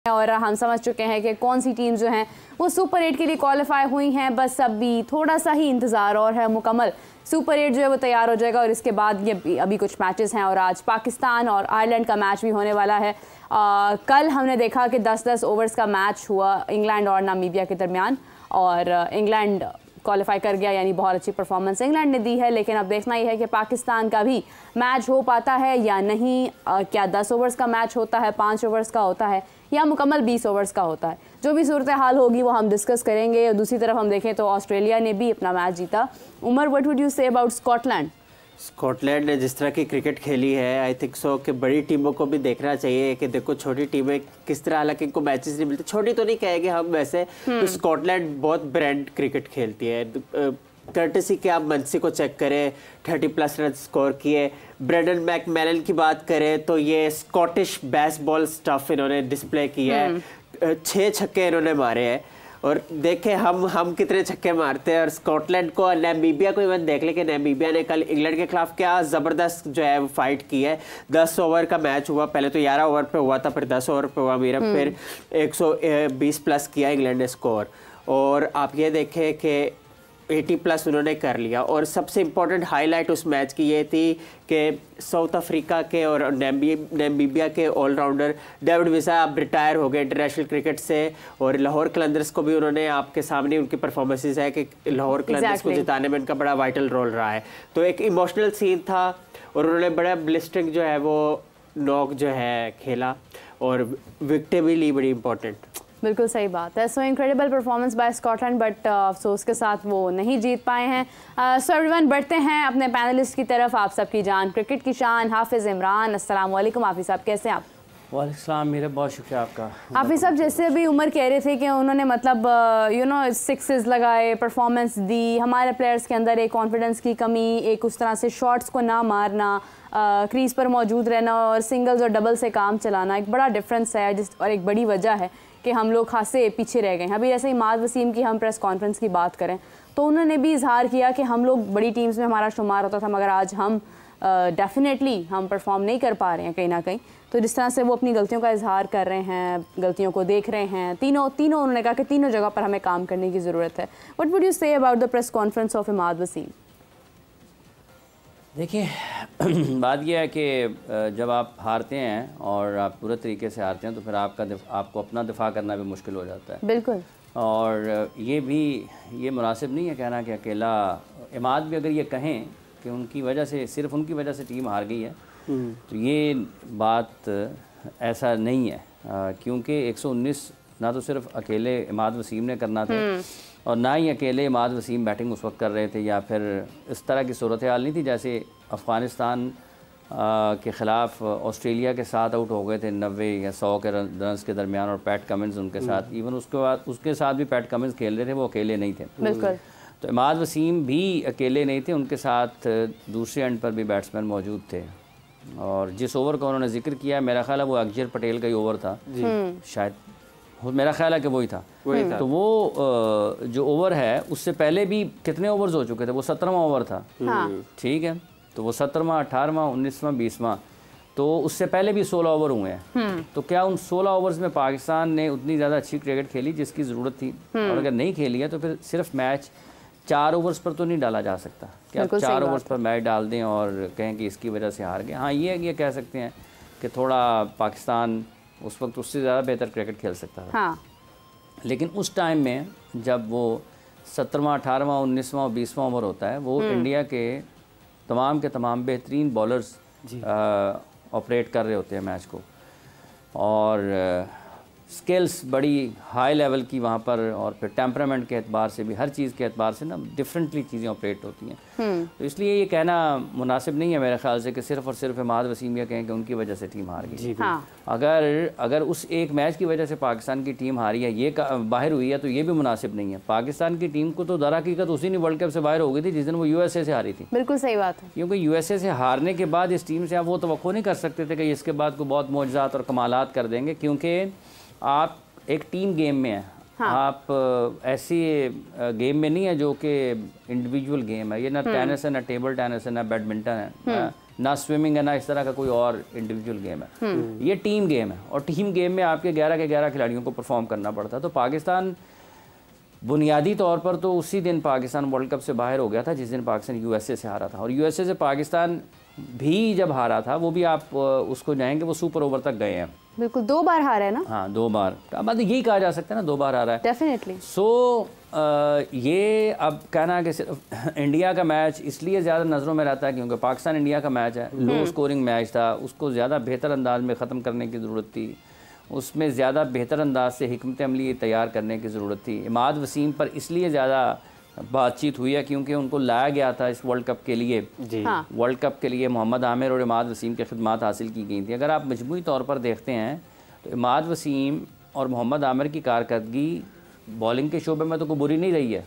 और हम समझ चुके हैं कि कौन सी टीम जो हैं वो सुपर 8 के लिए क्वालिफाई हुई हैं। बस अभी थोड़ा सा ही इंतज़ार और है, मुकम्मल सुपर 8 जो है वो तैयार हो जाएगा और इसके बाद ये अभी कुछ मैचेस हैं और आज पाकिस्तान और आयरलैंड का मैच भी होने वाला है। कल हमने देखा कि 10-10 ओवर्स का मैच हुआ इंग्लैंड और नामीबिया के दरमियान और इंग्लैंड क्वालिफाई कर गया, यानी बहुत अच्छी परफॉर्मेंस इंग्लैंड ने दी है। लेकिन अब देखना ही है कि पाकिस्तान का भी मैच हो पाता है या नहीं। क्या 10 ओवर्स का मैच होता है, 5 ओवर्स का होता है या मुकम्मल 20 ओवर्स का होता है। जो भी सूरत हाल होगी वो हम डिस्कस करेंगे। और दूसरी तरफ हम देखें तो ऑस्ट्रेलिया ने भी अपना मैच जीता। Umar, what would you say about Scotland? Scotland ने जिस तरह की क्रिकेट खेली है, आई थिंक सो कि बड़ी टीमों को भी देखना चाहिए कि देखो छोटी टीमें किस तरह, हालांकि इनको मैचेस नहीं मिलते, छोटी तो नहीं कहेंगे हम वैसे, तो स्कॉटलैंड बहुत ब्रांड क्रिकेट खेलती है। कर्टसी के आप मंसी को चेक करें, 30+ रन स्कोर किए। ब्रेंडन मैकमेलन की बात करें तो ये स्कॉटिश बेसबॉल स्टफ इन्होंने डिस्प्ले किया है। 6 छक्के इन्होंने मारे हैं और देखें हम कितने छक्के मारते हैं। और स्कॉटलैंड को, नामीबिया को इवन देख लें कि नामीबिया ने कल इंग्लैंड के खिलाफ क्या ज़बरदस्त जो है वो फाइट की है। 10 ओवर का मैच हुआ, पहले तो 11 ओवर पे हुआ था, फिर 10 ओवर पे हुआ मेरा, फिर 120+ किया इंग्लैंड ने स्कोर। और आप ये देखें कि 80+ उन्होंने कर लिया। और सबसे इम्पोर्टेंट हाईलाइट उस मैच की ये थी कि साउथ अफ्रीका के और नामीबिया के ऑलराउंडर डेविड विसा अब रिटायर हो गए इंटरनेशनल क्रिकेट से। और लाहौर कलंदर्स को भी उन्होंने, आपके सामने उनकी परफॉर्मेंसेस है कि लाहौर कलंदर्स को जिताने में उनका बड़ा वाइटल रोल रहा है। तो एक इमोशनल सीन था और उन्होंने बड़ा ब्लिस्टिंग जो है वो नॉक जो है खेला और विकेटें भी ली, बड़ी इंपॉर्टेंट। बिल्कुल सही बात है। So incredible performance by Scotland, but अफसोस के साथ वो नहीं जीत पाए हैं। सो एवरीवन, बढ़ते हैं अपने पैनलिस्ट की तरफ। आप सबकी जान, क्रिकेट की शान हाफिज़ इमरान। अस्सलाम वालेकुम हाफिज़ साहब, कैसे हैं आप? वालेकुम सलाम, मेरा बहुत शुक्रिया आपका। हाफिज़ साहब, जैसे अभी उमर कह रहे थे कि उन्होंने मतलब सिक्सेस लगाए, परफॉर्मेंस दी, हमारे प्लेयर्स के अंदर एक कॉन्फिडेंस की कमी, एक उस तरह से शॉट्स को ना मारना, क्रीज पर मौजूद रहना और सिंगल्स और डबल से काम चलाना एक बड़ा डिफरेंस है और एक बड़ी वजह है कि हम लोग खासे पीछे रह गए हैं। अभी जैसे इमाद वसीम की हम प्रेस कॉन्फ्रेंस की बात करें तो उन्होंने भी इजहार किया कि हम लोग बड़ी टीम्स में हमारा शुमार होता था, मगर आज हम डेफिनेटली हम परफॉर्म नहीं कर पा रहे हैं कहीं ना कहीं। तो जिस तरह से वो अपनी गलतियों का इजहार कर रहे हैं, गलतियों को देख रहे हैं, तीनों उन्होंने कहा कि तीनों जगह पर हमें काम करने की ज़रूरत है। What would you say about the press conference of Imad Wasim? देखिए, बात यह है कि जब आप हारते हैं और आप पूरे तरीके से हारते हैं तो फिर आपको अपना दिफा करना भी मुश्किल हो जाता है। बिल्कुल। और ये मुनासिब नहीं है कहना कि अकेला इमाद भी अगर ये कहें कि उनकी वजह से, सिर्फ उनकी वजह से टीम हार गई है, तो ये बात ऐसा नहीं है। क्योंकि 119 ना तो सिर्फ अकेले इमाद वसीम ने करना था और ना ही अकेले इमाद वसीम बैटिंग उस वक्त कर रहे थे, या फिर इस तरह की सूरत हाल नहीं थी जैसे अफ़गानिस्तान के ख़िलाफ़ ऑस्ट्रेलिया के साथ आउट हो गए थे 90 या 100 के रन्स के दरमियान और पैट कमिंस उनके साथ, इवन उसके साथ भी पैट कमिंस खेल रहे थे, वो अकेले नहीं थे। बिल्कुल। तो इमाद वसीम भी अकेले नहीं थे, उनके साथ दूसरे एंड पर भी बैट्समैन मौजूद थे। और जिस ओवर का उन्होंने जिक्र किया, मेरा ख्याल है वो अक्षर पटेल का ही ओवर था, शायद मेरा ख्याल है कि वही था। तो वो जो ओवर है उससे पहले भी कितने ओवर्स हो चुके थे, वो 17वां ओवर था। ठीक है, तो वो 17वां, 18वां, 19वां, 20वां, तो उससे पहले भी 16 ओवर हुए हैं। तो क्या उन 16 ओवर्स में पाकिस्तान ने उतनी ज़्यादा अच्छी क्रिकेट खेली जिसकी ज़रूरत थी? और अगर नहीं खेली है तो फिर सिर्फ मैच 4 ओवर्स पर तो नहीं डाला जा सकता कि आप 4 ओवर्स पर मैच डाल दें और कहें कि इसकी वजह से हार गए। हाँ, ये कह सकते हैं कि थोड़ा पाकिस्तान उस वक्त उससे ज़्यादा बेहतर क्रिकेट खेल सकता था। हाँ। लेकिन उस टाइम में जब वो 17वां, 18वां, 19वां और 20वां ओवर होता है, वो इंडिया के तमाम बेहतरीन बॉलर्स ऑपरेट कर रहे होते हैं मैच को, और स्किल्स बड़ी हाई लेवल की वहाँ पर, और फिर टेम्परामेंट के एतबार से भी, हर चीज़ के एतबार से ना डिफरेंटली चीज़ें ऑपरेट होती हैं। तो इसलिए ये कहना मुनासिब नहीं है मेरे ख्याल से कि सिर्फ और सिर्फ इमाद वसीम ये कहें कि उनकी वजह से टीम हार गई। हाँ। अगर उस एक मैच की वजह से पाकिस्तान की टीम हारी है, ये बाहर हुई है, तो ये भी मुनासिब नहीं है। पाकिस्तान की टीम को तो दर हकीकत उसी ने वर्ल्ड कप से बाहर हो गई थी जिस दिन वो USA से हारी थी। बिल्कुल सही बात है। क्योंकि USA से हारने के बाद इस टीम से आप वो तवक्को नहीं कर सकते थे कि इसके बाद को बहुत मौजज़ात और कमालात कर देंगे, क्योंकि आप एक टीम गेम में है। हाँ। आप ऐसी गेम में नहीं है जो कि इंडिविजुअल गेम है। ये ना टेनिस है, ना टेबल टेनिस है, ना बैडमिंटन है, ना स्विमिंग है, ना इस तरह का कोई और इंडिविजुअल गेम है। ये टीम गेम है, और टीम गेम में आपके 11 के 11 खिलाड़ियों को परफॉर्म करना पड़ता है। तो पाकिस्तान बुनियादी तौर पर तो उसी दिन पाकिस्तान वर्ल्ड कप से बाहर हो गया था जिस दिन पाकिस्तान यूएसए से हारा था, और यूएसए से पाकिस्तान भी जब हारा था, वो भी आप उसको जाएंगे, वो सुपर ओवर तक गए हैं। बिल्कुल, 2 बार हारा है ना। हाँ, 2 बार, अब यही कहा जा सकता है ना, 2 बार हारा है डेफिनेटली। सो ये अब कहना है कि सिर्फ इंडिया का मैच इसलिए ज़्यादा नज़रों में रहता है क्योंकि पाकिस्तान इंडिया का मैच है, लो स्कोरिंग मैच था, उसको ज़्यादा बेहतर अंदाज में ख़त्म करने की ज़रूरत थी, उसमें ज़्यादा बेहतर अंदाज से हिकमत अमली तैयार करने की ज़रूरत थी। इमाद वसीम पर इसलिए ज़्यादा बातचीत हुई है क्योंकि उनको लाया गया था इस वर्ल्ड कप के लिए जी। हाँ। वर्ल्ड कप के लिए मोहम्मद आमिर और इमाद वसीम की खिदमत हासिल की गई थी। अगर आप मजमूई तौर पर देखते हैं तो इमाद वसीम और मोहम्मद आमिर की कारकर्दगी बॉलिंग के शोबे में तो कोई बुरी नहीं रही है,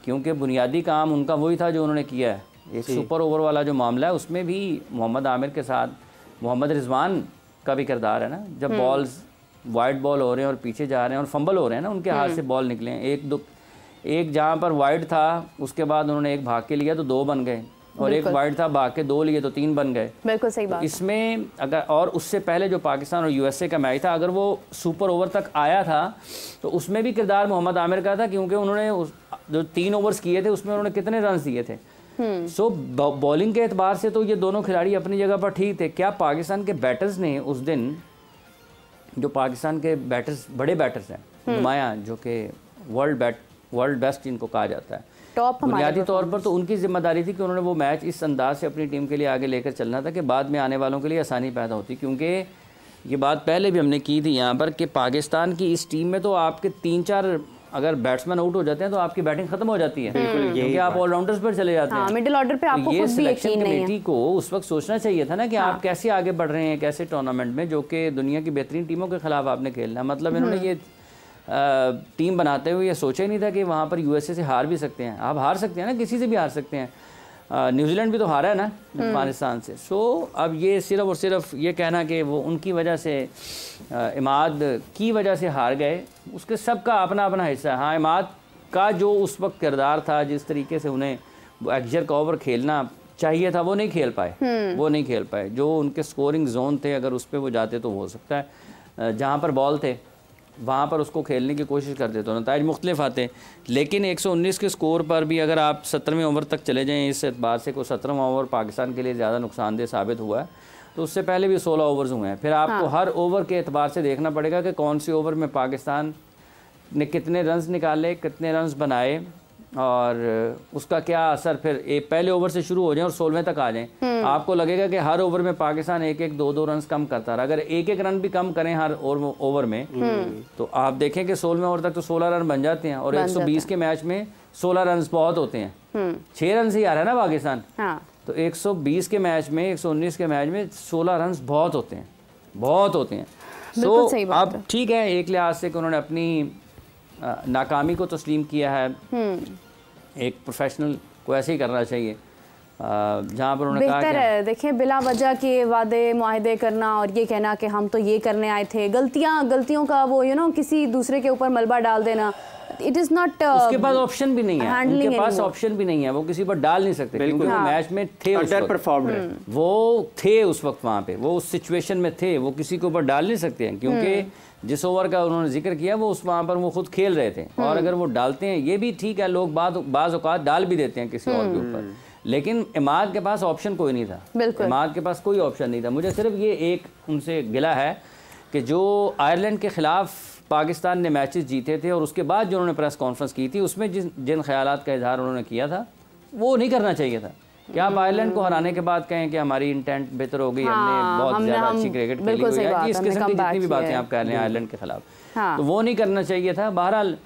क्योंकि बुनियादी काम उनका वही था जो उन्होंने किया है। एक सुपर ओवर वाला जो मामला है उसमें भी मोहम्मद आमिर के साथ मोहम्मद रिजवान का भी किरदार है ना, जब बॉल्स वाइड बॉल हो रहे हैं और पीछे जा रहे हैं और फंबल हो रहे हैं ना, उनके हाथ से बॉल निकले हैं, एक जहाँ पर वाइड था उसके बाद उन्होंने एक भाग के लिया तो 2 बन गए, और एक वाइड था भाग के 2 लिए तो 3 बन गए। बिल्कुल सही बात। इसमें अगर, और उससे पहले जो पाकिस्तान और यूएसए का मैच था, अगर वो सुपर ओवर तक आया था तो उसमें भी किरदार मोहम्मद आमिर का था, क्योंकि उन्होंने जो 3 ओवर्स किए थे उसमें उन्होंने कितने रन दिए थे। सो बॉलिंग के एतबार से तो ये दोनों खिलाड़ी अपनी जगह पर ठीक थे। क्या पाकिस्तान के बैटर्स ने उस दिन, जो पाकिस्तान के बैटर्स बड़े बैटर्स हैं, नुमाया जो कि वर्ल्ड बेस्ट जिनको कहा जाता है, टॉप, बुनियादी तौर पर तो उनकी जिम्मेदारी थी कि उन्होंने वो मैच इस अंदाज से अपनी टीम के लिए आगे लेकर चलना था कि बाद में आने वालों के लिए आसानी पैदा होती। क्योंकि ये बात पहले भी हमने की थी यहाँ पर कि पाकिस्तान की इस टीम में तो आपके 3-4 अगर बैट्समैन आउट हो जाते हैं तो आपकी बैटिंग खत्म हो जाती है, क्योंकि आप ऑलराउंडर्स पर चले जाते हैं, मिडिल ऑर्डर पे आपको खुद भी यकीन नहीं है। कमेटी को उस वक्त सोचना चाहिए था ना कि आप कैसे आगे बढ़ रहे हैं, कैसे टूर्नामेंट में जो कि दुनिया की बेहतरीन टीमों के खिलाफ आपने खेलना है। मतलब इन्होंने ये टीम बनाते हुए ये सोचा ही नहीं था कि वहाँ पर यूएसए से हार भी सकते हैं। आप हार सकते हैं ना, किसी से भी हार सकते हैं। न्यूजीलैंड भी तो हारा है ना अफगानिस्तान से। सो अब ये सिर्फ और सिर्फ ये कहना कि वो उनकी वजह से इमाद की वजह से हार गए, उसके सबका अपना अपना हिस्सा है। हाँ, इमाद का जो उस वक्त किरदार था, जिस तरीके से उन्हें वो एक्जर का ओवर खेलना चाहिए था, वो नहीं खेल पाए। जो उनके स्कोरिंग जोन थे, अगर उस पर वो जाते तो हो सकता है जहाँ पर बॉल थे वहाँ पर उसको खेलने की कोशिश करते तो नताइज मुख्तलिफ आते। लेकिन 119 के स्कोर पर भी अगर आप 17वें ओवर तक चले जाएँ, इस एतबार से कोई 17वां ओवर पाकिस्तान के लिए ज़्यादा नुकसानदेह साबित हुआ है, तो उससे पहले भी 16 ओवर्स हुए हैं। फिर आपको हर ओवर के एतबार से देखना पड़ेगा कि कौन सी ओवर में पाकिस्तान ने कितने रन्स निकाले, कितने रन्स बनाए, और उसका क्या असर फिर पहले ओवर से शुरू हो जाए और 16वें तक आ जाएं। आपको लगेगा कि हर ओवर में पाकिस्तान 1-1, 2-2 रन कम करता रहा। अगर 1-1 रन भी कम करें हर ओवर में, तो आप देखें कि 16वें ओवर तक तो 16 रन बन जाते हैं, और 120 के मैच में 16 रन बहुत होते हैं। 6 रन से ही आ रहा है ना पाकिस्तान। तो 120 के मैच में, 119 के मैच में 16 रन बहुत होते हैं। सो अब ठीक है, एक लिहाज से कि उन्होंने अपनी नाकामी को तस्लीम किया है। एक प्रोफेशनल को ऐसे ही करना चाहिए, जहाँ पर उन्होंने कहा कि देखें, बिला वजह के वादे मुआहदे करना और ये कहना कि हम तो ये करने आए थे, गलतियों का वो किसी दूसरे के ऊपर मलबा डाल देना, इट इज़ नॉट। उसके पास ऑप्शन भी नहीं है, उनके पास ऑप्शन भी नहीं है, वो किसी पर डाल नहीं सकते, क्योंकि वो मैच में थे, अंडर परफॉर्म्ड वो थे उस वक्त वहाँ पे, वो उस सिचुएशन में थे, वो किसी के ऊपर डाल नहीं सकते हैं, क्योंकि जिस ओवर का उन्होंने जिक्र किया वो उस वहाँ पर वो खुद खेल रहे थे। और अगर वो डालते हैं, ये भी ठीक है, लोग बाज़ औक़ात डाल भी देते हैं किसी और के ऊपर, लेकिन इमाद के पास ऑप्शन कोई नहीं था। इमाद के पास कोई ऑप्शन नहीं था। मुझे सिर्फ ये एक उनसे गिला है कि जो आयरलैंड के ख़िलाफ़ पाकिस्तान ने मैचेस जीते थे और उसके बाद जो उन्होंने प्रेस कॉन्फ्रेंस की थी, उसमें जिन ख्यालात का इजहार उन्होंने किया था, वो नहीं करना चाहिए था। कि आप आयरलैंड को हराने के बाद कहें कि हमारी इंटेंट बेहतर हो गई, हमने बहुत ज़्यादा अच्छी क्रिकेट खेली हुई है, इस किस्म की जितनी भी बातें आप कह रहे हैं आयरलैंड के ख़िलाफ़, तो वो नहीं करना चाहिए था। बहरहाल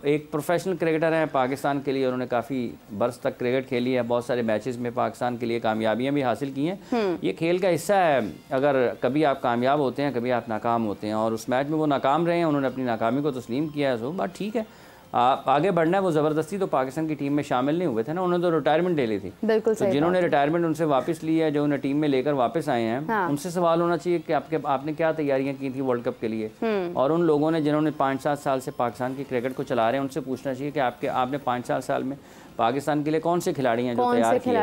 एक प्रोफेशनल क्रिकेटर हैं पाकिस्तान के लिए, उन्होंने काफ़ी बरस तक क्रिकेट खेली है, बहुत सारे मैचेस में पाकिस्तान के लिए कामयाबियां भी हासिल की हैं। ये खेल का हिस्सा है, अगर कभी आप कामयाब होते हैं, कभी आप नाकाम होते हैं, और उस मैच में वो नाकाम रहे हैं, उन्होंने अपनी नाकामी को तस्लीम किया है, सो बात ठीक है, आगे बढ़ना है। वो ज़बरदस्ती तो पाकिस्तान की टीम में शामिल नहीं हुए थे ना, उन्होंने तो रिटायरमेंट ले ली थी। बिल्कुल तो जिन्होंने रिटायरमेंट उनसे वापस ली है, जो उन्हें टीम में लेकर वापस आए हैं, उनसे सवाल होना चाहिए कि आपने क्या तैयारियां की थी वर्ल्ड कप के लिए। और उन लोगों ने जिन्होंने 5-7 साल से पाकिस्तान की क्रिकेट को चला रहे हैं, उनसे पूछना चाहिए कि आपने 5-7 साल में पाकिस्तान के लिए कौन से खिलाड़ी हैं जो तैयार किए।